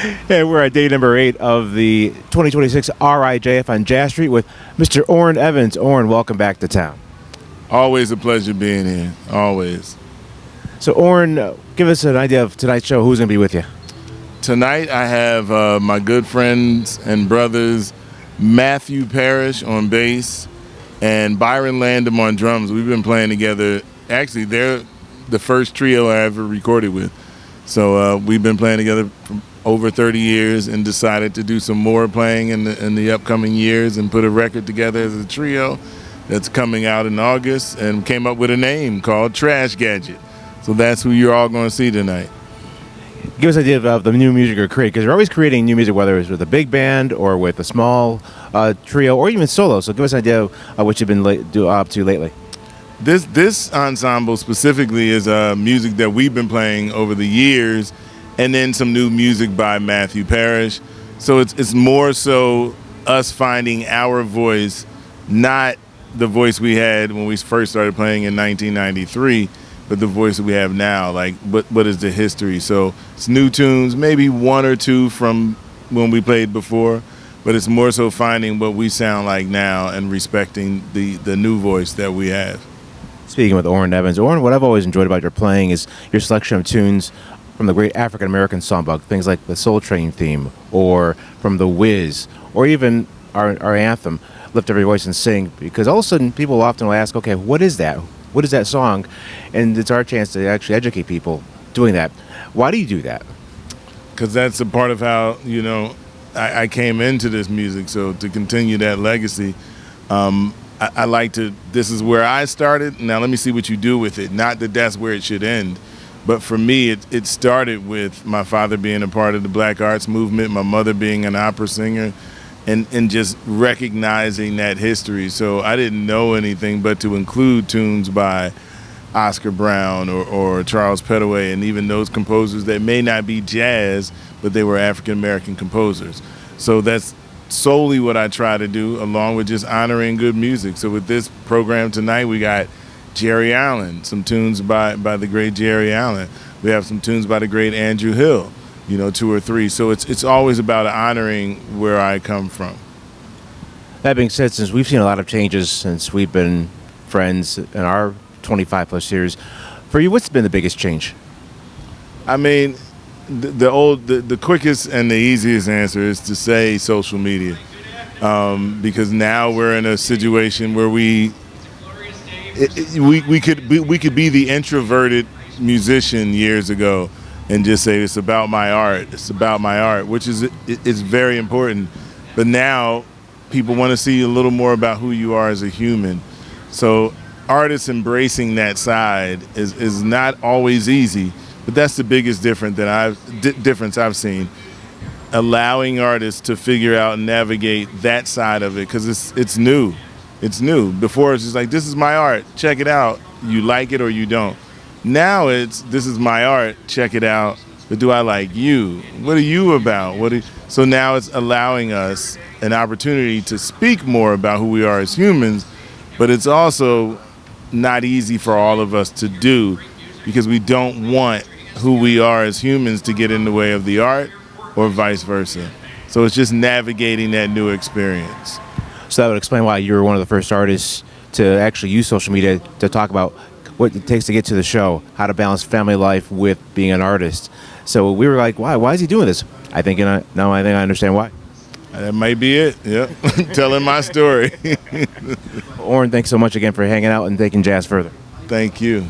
And we're at day number 8 of the 2026 RIJF on Jazz Street with Mr. Orrin Evans. Orrin, welcome back to town. Always a pleasure being here, always. So Orrin, give us an idea of tonight's show. Who's going to be with you? Tonight I have my good friends and brothers, Matthew Parrish on bass and Byron Landham on drums. We've been playing together. Actually, they're the first trio I ever recorded with. So we've been playing together for over 30 years and decided to do some more playing in the upcoming years and put a record together as a trio that's coming out in August, and came up with a name called Trash Gadget. So that's who you're all going to see tonight. Give us an idea of the new music you're creating, because you're always creating new music, whether it's with a big band or with a small trio or even solo. So give us an idea of what you've been up to lately. This ensemble specifically is music that we've been playing over the years, and then some new music by Matthew Parrish. So it's more so us finding our voice, not the voice we had when we first started playing in 1993, but the voice that we have now. Like, what is the history? So it's new tunes, maybe one or two from when we played before, but it's more so finding what we sound like now and respecting the new voice that we have. Speaking with Orrin Evans, Orrin, what I've always enjoyed about your playing is your selection of tunes from the great African-American songbook, things like the Soul Train theme, or from The Wiz, or even our anthem, Lift Every Voice and Sing, because all of a sudden people often will ask, okay, what is that? What is that song? And it's our chance to actually educate people doing that. Why do you do that? Because that's a part of how, I came into this music, so to continue that legacy, I like to, this is where I started, now let me see what you do with it. Not that that's where it should end, but for me, it started with my father being a part of the Black Arts movement, my mother being an opera singer, and just recognizing that history. So I didn't know anything but to include tunes by Oscar Brown or Charles Pettaway, and even those composers that may not be jazz, but they were African-American composers. So that's solely what I try to do, along with just honoring good music. So with this program tonight, we got Jerry Allen, some tunes by the great Jerry Allen. We have some tunes by the great Andrew Hill, 2 or 3. So it's always about honoring where I come from. That being said, since we've seen a lot of changes since we've been friends in our 25 plus years, for you, what's been the biggest change? I mean, the quickest and the easiest answer is to say social media, because now we're in a situation where we could be the introverted musician years ago and just say it's about my art, which is it's very important. But now people want to see a little more about who you are as a human. So artists embracing that side is not always easy. But that's the biggest difference I've seen. Allowing artists to figure out and navigate that side of it, because it's new. It's new. Before it's just like, this is my art, check it out. You like it or you don't. Now it's, this is my art, check it out. But do I like you? What are you about? So now it's allowing us an opportunity to speak more about who we are as humans, but it's also not easy for all of us to do, because we don't want who we are as humans to get in the way of the art, or vice versa. So it's just navigating that new experience. So that would explain why you were one of the first artists to actually use social media to talk about what it takes to get to the show, how to balance family life with being an artist. So we were like, why is he doing this? I think I understand why. That might be it, yep. Telling my story. Orrin, thanks so much again for hanging out and taking jazz further. Thank you.